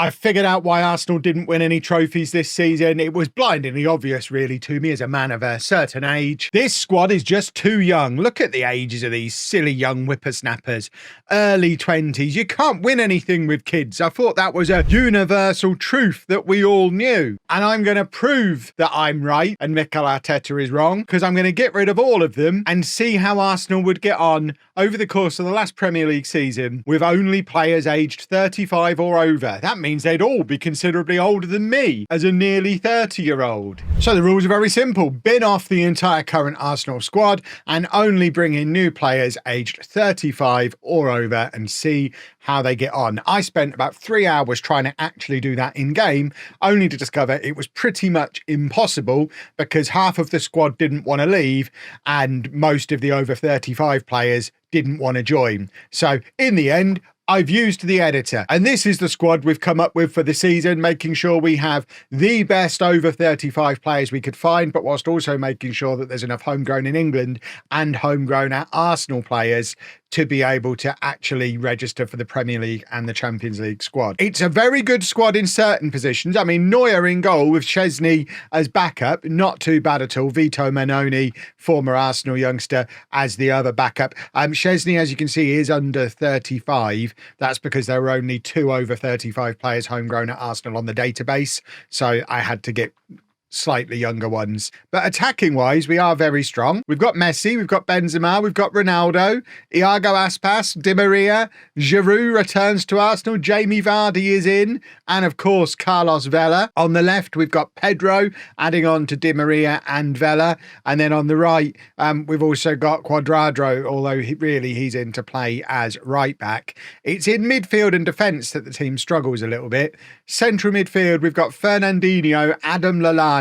I figured out why Arsenal didn't win any trophies this season. It was blindingly obvious, really, to me as a man of a certain age. This squad is just too young. Look at the ages of these silly young whippersnappers. Early 20s. You can't win anything with kids. I thought that was a universal truth that we all knew. And I'm going to prove that I'm right and Mikel Arteta is wrong, because I'm going to get rid of all of them and see how Arsenal would get on over the course of the last Premier League season with only players aged 35 or over. That means they'd all be considerably older than me as a nearly 30-year-old. So the rules are very simple. Bin off the entire current Arsenal squad and only bring in new players aged 35 or over and see how they get on. I spent about 3 hours trying to actually do that in game, only to discover it was pretty much impossible because half of the squad didn't want to leave and most of the over 35 players didn't want to join. So in the end, I've used the editor, and this is the squad we've come up with for the season, making sure we have the best over 35 players we could find, but whilst also making sure that there's enough homegrown in England and homegrown at Arsenal players to be able to actually register for the Premier League and the Champions League squad. It's a very good squad in certain positions. I mean, Neuer in goal with Szczesny as backup, not too bad at all. Vito Mannone, former Arsenal youngster, as the other backup. Szczesny, as you can see, is under 35. That's because there were only 2 over 35 players homegrown at Arsenal on the database. So I had to get slightly younger ones. But attacking wise, we are very strong. We've got Messi, we've got Benzema, we've got Ronaldo, Iago Aspas, Di Maria, Giroud returns to Arsenal, Jamie Vardy is in, and of course Carlos Vela. On the left, we've got Pedro adding on to Di Maria and Vela, and then on the right, we've also got Cuadrado, although he's in to play as right back. It's in midfield and defence that the team struggles a little bit. Central midfield, we've got Fernandinho, Adam Lallana,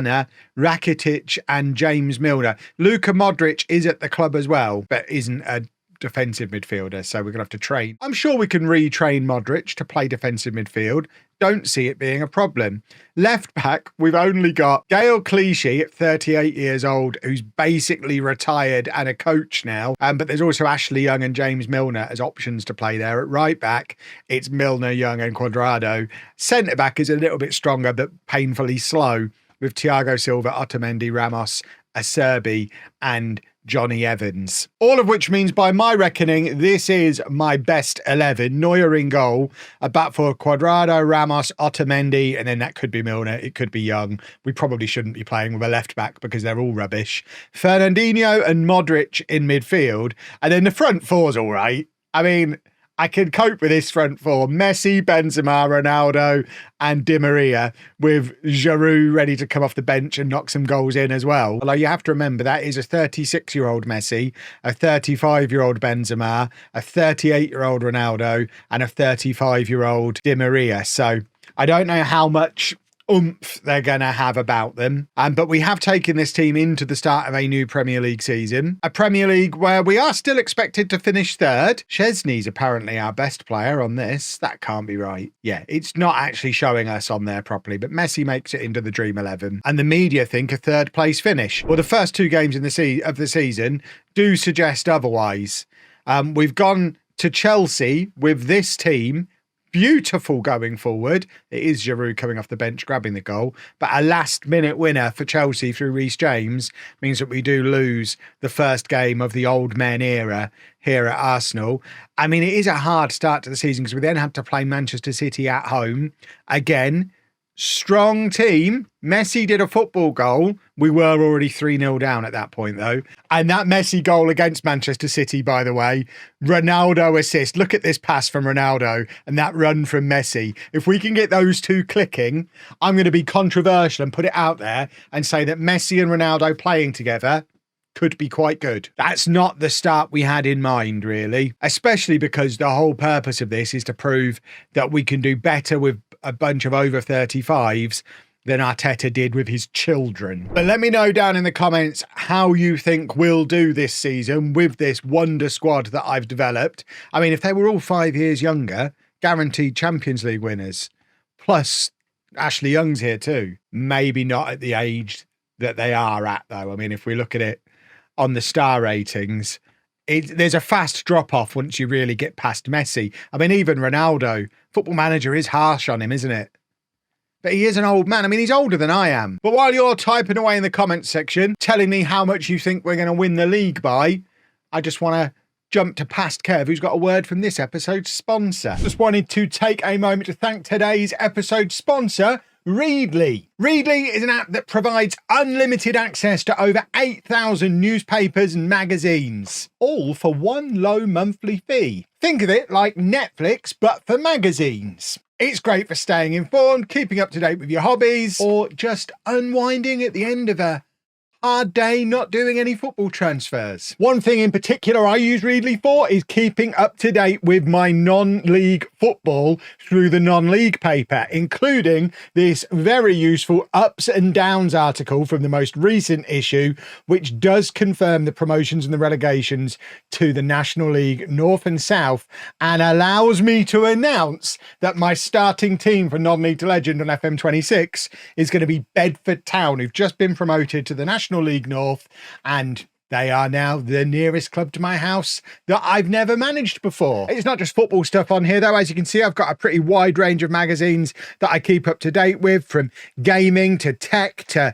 Rakitic and James Milner. Luka Modrić is at the club as well, but isn't a defensive midfielder, so we're going to have to train. I'm sure we can retrain Modrić to play defensive midfield. Don't see it being a problem. Left back, we've only got Gael Clichy at 38 years old, who's basically retired and a coach now. But there's also Ashley Young and James Milner as options to play there. At right back, it's Milner, Young and Cuadrado. Centre back is a little bit stronger, but painfully slow, with Thiago Silva, Otamendi, Ramos, Acerbi and Johnny Evans. All of which means, by my reckoning, this is my best 11. Neuer in goal, a back for Cuadrado, Ramos, Otamendi, and then that could be Milner, it could be Young. We probably shouldn't be playing with a left back because they're all rubbish. Fernandinho and Modrić in midfield, and then the front four's all right. I mean, I can cope with this front four. Messi, Benzema, Ronaldo and Di Maria, with Giroud ready to come off the bench and knock some goals in as well. Although you have to remember that is a 36-year-old Messi, a 35-year-old Benzema, a 38-year-old Ronaldo and a 35-year-old Di Maria. So I don't know how much oomph they're going to have about them. But we have taken this team into the start of a new Premier League season. A Premier League where we are still expected to finish third. Szczesny's apparently our best player on this. That can't be right. Yeah, it's not actually showing us on there properly, but Messi makes it into the Dream 11. And the media think a third place finish. Well, the first 2 games in of the season do suggest otherwise. We've gone to Chelsea with this team. Beautiful going forward. It is Giroud coming off the bench grabbing the goal, but a last-minute winner for Chelsea through Reece James means that we do lose the first game of the old men era here at Arsenal. I mean, it is a hard start to the season because we then had to play Manchester City at home. Again, strong team. Messi did a football goal. We were already 3-0 down at that point, though. And that Messi goal against Manchester City, by the way, Ronaldo assist. Look at this pass from Ronaldo and that run from Messi. If we can get those 2 clicking, I'm going to be controversial and put it out there and say that Messi and Ronaldo playing together could be quite good. That's not the start we had in mind, really, especially because the whole purpose of this is to prove that we can do better with a bunch of over 35s than Arteta did with his children. But let me know down in the comments how you think we'll do this season with this wonder squad that I've developed. I mean, if they were all 5 years younger, guaranteed Champions League winners. Plus, Ashley Young's here too. Maybe not at the age that they are at, though. I mean, if we look at it on the star ratings, there's a fast drop-off once you really get past Messi. I mean, even Ronaldo, Football Manager is harsh on him, isn't it? But he is an old man. I mean, he's older than I am. But while you're typing away in the comments section, telling me how much you think we're going to win the league by, I just want to jump to past Kev, who's got a word from this episode's sponsor. Just wanted to take a moment to thank today's episode sponsor, Readly. Readly is an app that provides unlimited access to over 8,000 newspapers and magazines, all for one low monthly fee. Think of it like Netflix, but for magazines. It's great for staying informed, keeping up to date with your hobbies, or just unwinding at the end of a hard day not doing any football transfers. One thing in particular I use Readly for is keeping up to date with my non-league football through the non-league paper, including this very useful ups and downs article from the most recent issue, which does confirm the promotions and the relegations to the National League North and South, and allows me to announce that my starting team for non-league to legend on FM26 is going to be Bedford Town, who've just been promoted to the National League North, and they are now the nearest club to my house that I've never managed before. It's not just football stuff on here, though. As you can see, I've got a pretty wide range of magazines that I keep up to date with, from gaming to tech to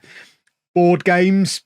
board games.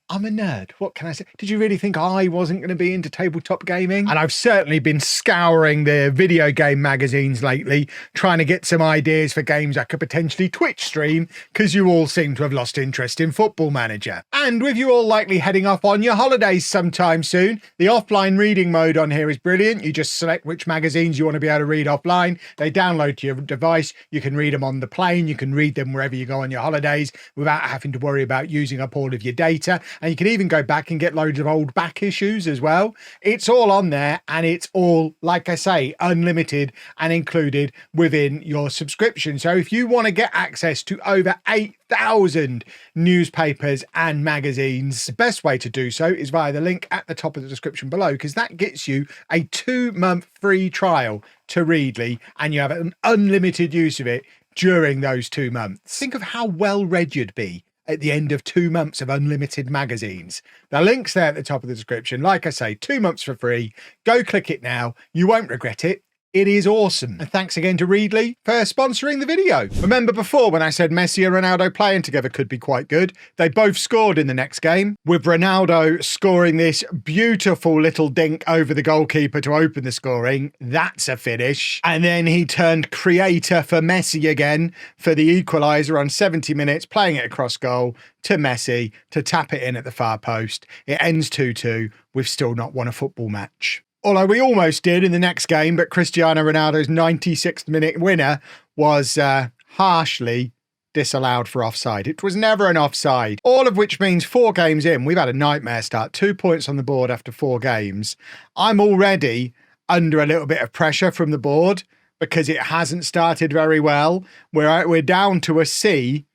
I'm a nerd. What can I say? Did you really think I wasn't going to be into tabletop gaming? And I've certainly been scouring the video game magazines lately, trying to get some ideas for games I could potentially Twitch stream, because you all seem to have lost interest in Football Manager. And with you all likely heading off on your holidays sometime soon, the offline reading mode on here is brilliant. You just select which magazines you want to be able to read offline. They download to your device. You can read them on the plane. You can read them wherever you go on your holidays without having to worry about using up all of your data. And you can even go back and get loads of old back issues as well. It's all on there, and it's all, like I say, unlimited and included within your subscription. So if you want to get access to over 8,000 newspapers and magazines, the best way to do so is via the link at the top of the description below, because that gets you a 2-month free trial to Readly, and you have an unlimited use of it during those 2 months. Think of how well read you'd be at the end of 2 months of unlimited magazines. The link's there at the top of the description. Like I say, 2 months for free. Go click it now. You won't regret it. It is awesome. And thanks again to Readly for sponsoring the video. Remember before when I said Messi and Ronaldo playing together could be quite good? They both scored in the next game, with Ronaldo scoring this beautiful little dink over the goalkeeper to open the scoring. That's a finish. And then he turned creator for Messi again for the equaliser on 70 minutes, playing it across goal to Messi to tap it in at the far post. It ends 2-2. We've still not won a football match. Although we almost did in the next game, but Cristiano Ronaldo's 96th minute winner was harshly disallowed for offside. It was never an offside. All of which means 4 games in, we've had a nightmare start. 2 points on the board after 4 games. I'm already under a little bit of pressure from the board because it hasn't started very well. We're down to a C,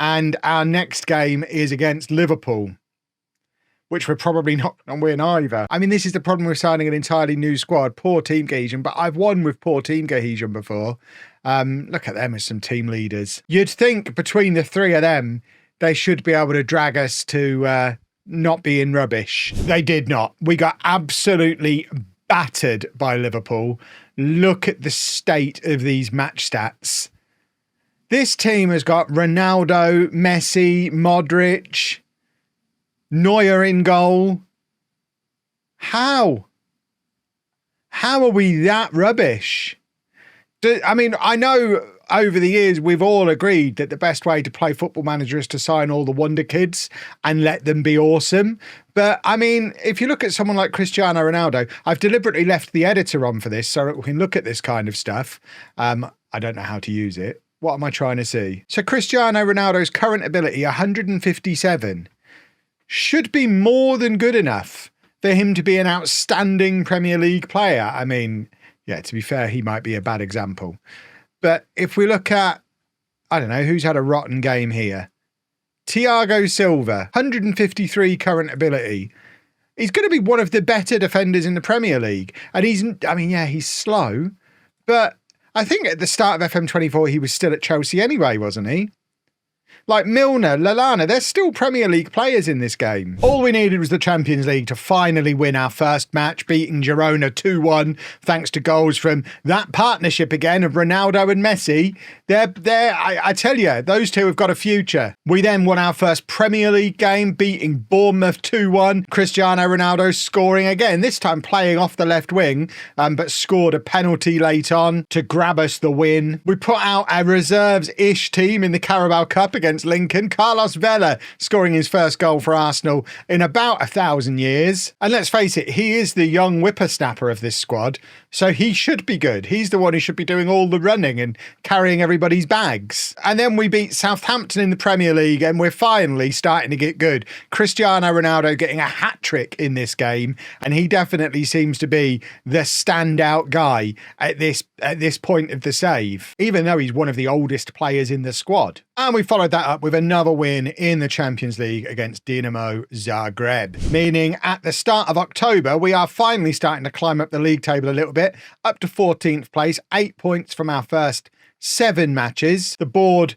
and our next game is against Liverpool, which we're probably not going to win either. I mean, this is the problem with signing an entirely new squad. Poor team cohesion, but I've won with poor team cohesion before. Look at them as some team leaders. You'd think between the 3 of them, they should be able to drag us to not being rubbish. They did not. We got absolutely battered by Liverpool. Look at the state of these match stats. This team has got Ronaldo, Messi, Modrić, Neuer in goal. How? How are we that rubbish? I mean, I know over the years we've all agreed that the best way to play Football Manager is to sign all the wonder kids and let them be awesome. But I mean, if you look at someone like Cristiano Ronaldo, I've deliberately left the editor on for this so that we can look at this kind of stuff. I don't know how to use it. What am I trying to see? So Cristiano Ronaldo's current ability, 157. Should be more than good enough for him to be an outstanding Premier League player. I mean, yeah, to be fair, he might be a bad example. But if we look at, I don't know, who's had a rotten game here? Thiago Silva, 153 current ability. He's going to be one of the better defenders in the Premier League. And he's slow, but I think at the start of FM24, he was still at Chelsea anyway, wasn't he? like Milner, Lallana, they're still Premier League players in this game. All we needed was the Champions League to finally win our first match, beating Girona 2-1, thanks to goals from that partnership again of Ronaldo and Messi. I tell you, those two have got a future. We then won our first Premier League game, beating Bournemouth 2-1. Cristiano Ronaldo scoring again, this time playing off the left wing, but scored a penalty late on to grab us the win. We put out a reserves-ish team in the Carabao Cup against Lincoln. Carlos Vela scoring his first goal for Arsenal in about 1,000 years. And let's face it, he is the young whippersnapper of this squad, so he should be good. He's the one who should be doing all the running and carrying everybody's bags. And then we beat Southampton in the Premier League, and we're finally starting to get good. Cristiano Ronaldo getting a hat-trick in this game, and he definitely seems to be the standout guy at this point of the save, even though he's one of the oldest players in the squad. And we followed that up with another win in the Champions League against Dinamo Zagreb, meaning at the start of October, we are finally starting to climb up the league table a little bit, up to 14th place, 8 points from our first 7 matches. The board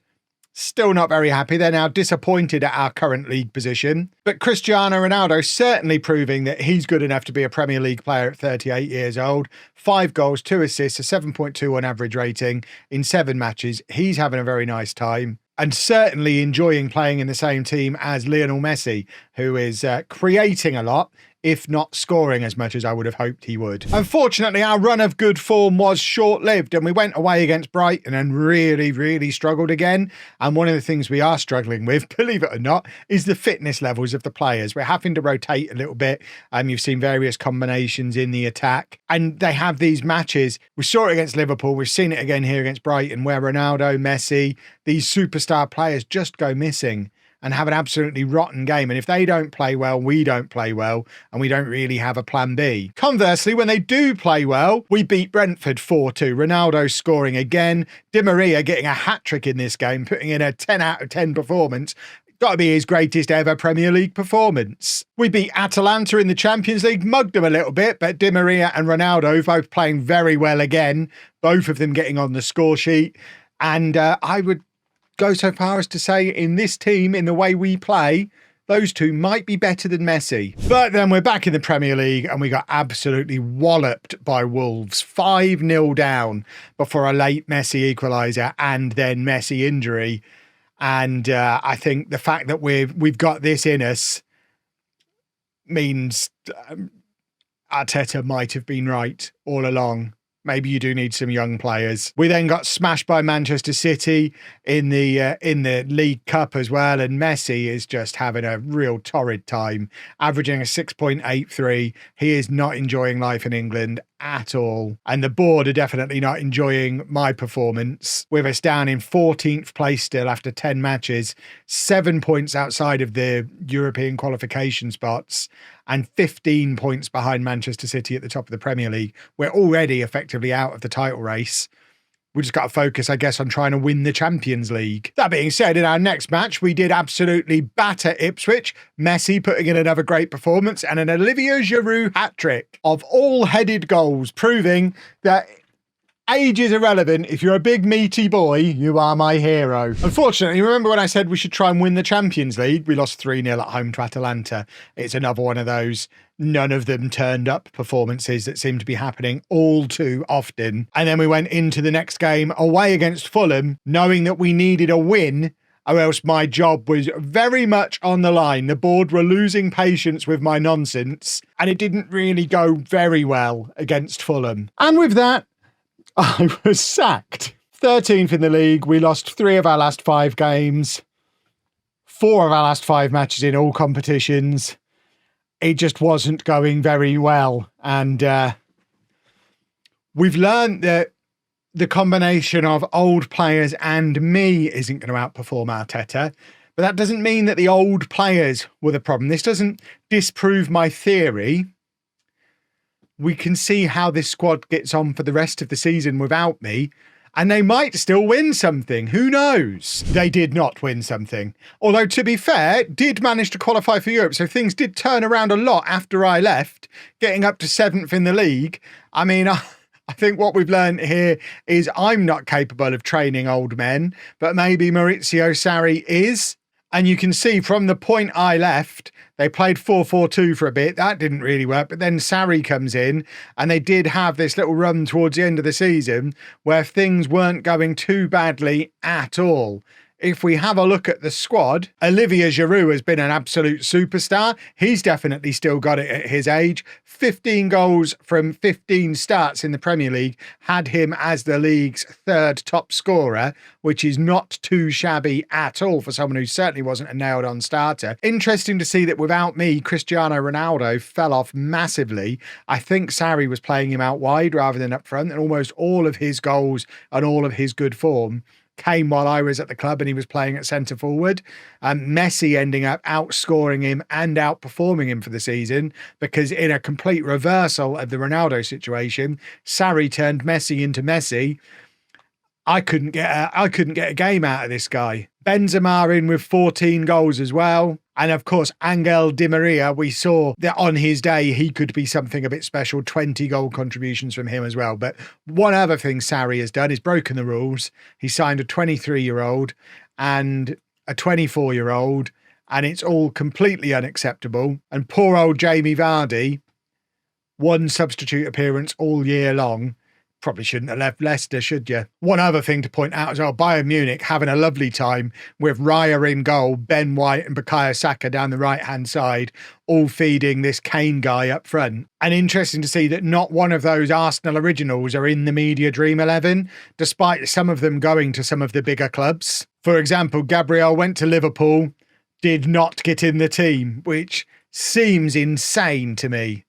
still not very happy. They're now disappointed at our current league position. But Cristiano Ronaldo certainly proving that he's good enough to be a Premier League player at 38 years old. 5 goals, 2 assists, a 7.2 on average rating in 7 matches. He's having a very nice time, and certainly enjoying playing in the same team as Lionel Messi, who is creating a lot, if not scoring as much as I would have hoped he would. Unfortunately, our run of good form was short-lived, and we went away against Brighton and really struggled again. And one of the things we are struggling with, believe it or not, is the fitness levels of the players. We're having to rotate a little bit. You've seen various combinations in the attack, and they have these matches. We saw it against Liverpool. We've seen it again here against Brighton, where Ronaldo, Messi, these superstar players just go missing and have an absolutely rotten game. And if they don't play well, we don't play well, and we don't really have a plan B. Conversely, when they do play well, we beat Brentford 4-2. Ronaldo scoring again. Di Maria getting a hat-trick in this game, putting in a 10 out of 10 performance. Got to be his greatest ever Premier League performance. We beat Atalanta in the Champions League, mugged them a little bit, but Di Maria and Ronaldo both playing very well again, both of them getting on the score sheet. And I would go so far as to say, in this team, in the way we play, those two might be better than Messi. But then we're back in the Premier League, and we got absolutely walloped by Wolves, 5-0 down before a late Messi equaliser and then Messi injury. And I think the fact that we've got this in us means Arteta might have been right all along. Maybe you do need some young players. We then got smashed by Manchester City in the League Cup as well, and Messi is just having a real torrid time, averaging a 6.83. He is not enjoying life in England at all, and the board are definitely not enjoying my performance, with us down in 14th place still after 10 matches, 7 points outside of the European qualification spots, and 15 points behind Manchester City at the top of the Premier League. We're already effectively out of the title race. We just got to focus, I guess, on trying to win the Champions League. That being said, in our next match, we did absolutely batter Ipswich. Messi putting in another great performance and an Olivier Giroud hat-trick of all-headed goals, proving that age is irrelevant. If you're a big meaty boy, you are my hero. Unfortunately, remember when I said we should try and win the Champions League? We lost 3-0 at home to Atalanta. It's another one of those none of them turned up performances that seem to be happening all too often. And then we went into the next game away against Fulham, knowing that we needed a win, or else my job was very much on the line. The board were losing patience with my nonsense, and it didn't really go very well against Fulham. And with that, I was sacked. 13th in the league. We lost 3 of our last 5 games, 4 of our last 5 matches in all competitions. It just wasn't going very well. And we've learned that the combination of old players and me isn't going to outperform Arteta. But that doesn't mean that the old players were the problem. This doesn't disprove my theory. We can see how this squad gets on for the rest of the season without me, and they might still win something. Who knows? They did not win something. Although, to be fair, did manage to qualify for Europe, so things did turn around a lot after I left, getting up to 7th in the league. I mean, I think what we've learned here is I'm not capable of training old men, but maybe Maurizio Sarri is. And you can see from the point I left, they played 4-4-2 for a bit. That didn't really work. But then Sarri comes in and they did have this little run towards the end of the season where things weren't going too badly at all. If we have a look at the squad, Olivier Giroud has been an absolute superstar. He's definitely still got it at his age. 15 goals from 15 starts in the Premier League had him as the league's third top scorer, which is not too shabby at all for someone who certainly wasn't a nailed-on starter. Interesting to see that without me, Cristiano Ronaldo fell off massively. I think Sarri was playing him out wide rather than up front, and almost all of his goals and all of his good form came while I was at the club and he was playing at centre forward. Messi ending up outscoring him and outperforming him for the season, because in a complete reversal of the Ronaldo situation, Sarri turned Messi into Messi. I couldn't get a game out of this guy. Benzema in with 14 goals as well. And of course, Angel Di Maria, we saw that on his day, he could be something a bit special. 20 goal contributions from him as well. But one other thing Sarri has done is broken the rules. He signed a 23-year-old and a 24-year-old, and it's all completely unacceptable. And poor old Jamie Vardy, one substitute appearance all year long. Probably shouldn't have left Leicester, should you? One other thing to point out as well, Bayern Munich having a lovely time with Raya in goal, Ben White and Bukayo Saka down the right-hand side, all feeding this Kane guy up front. And interesting to see that not one of those Arsenal originals are in the media dream 11, despite some of them going to some of the bigger clubs. For example, Gabriel went to Liverpool, did not get in the team, which seems insane to me.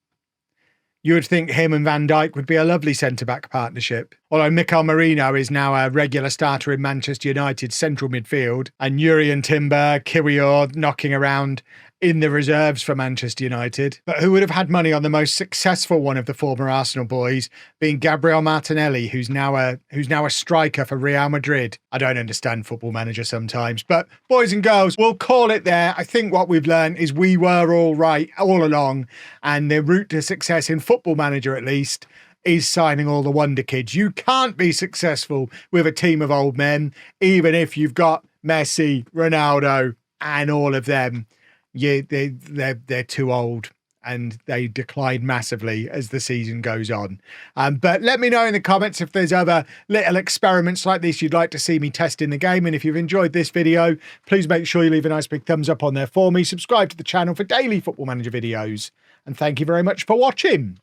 You would think him and Van Dijk would be a lovely centre-back partnership. Although Mikel Merino is now a regular starter in Manchester United's central midfield, and Jurrien Timber, Kiwior knocking around in the reserves for Manchester United. But who would have had money on the most successful one of the former Arsenal boys being Gabriel Martinelli, who's now a striker for Real Madrid? I don't understand Football Manager sometimes, but boys and girls, we'll call it there. I think what we've learned is we were all right all along, and the route to success in Football Manager at least is signing all the wonder kids. You can't be successful with a team of old men, even if you've got Messi, Ronaldo, and all of them. Yeah, they're too old and they decline massively as the season goes on. But let me know in the comments if there's other little experiments like this you'd like to see me test in the game. And if you've enjoyed this video, please make sure you leave a nice big thumbs up on there for me. Subscribe to the channel for daily Football Manager videos. And thank you very much for watching.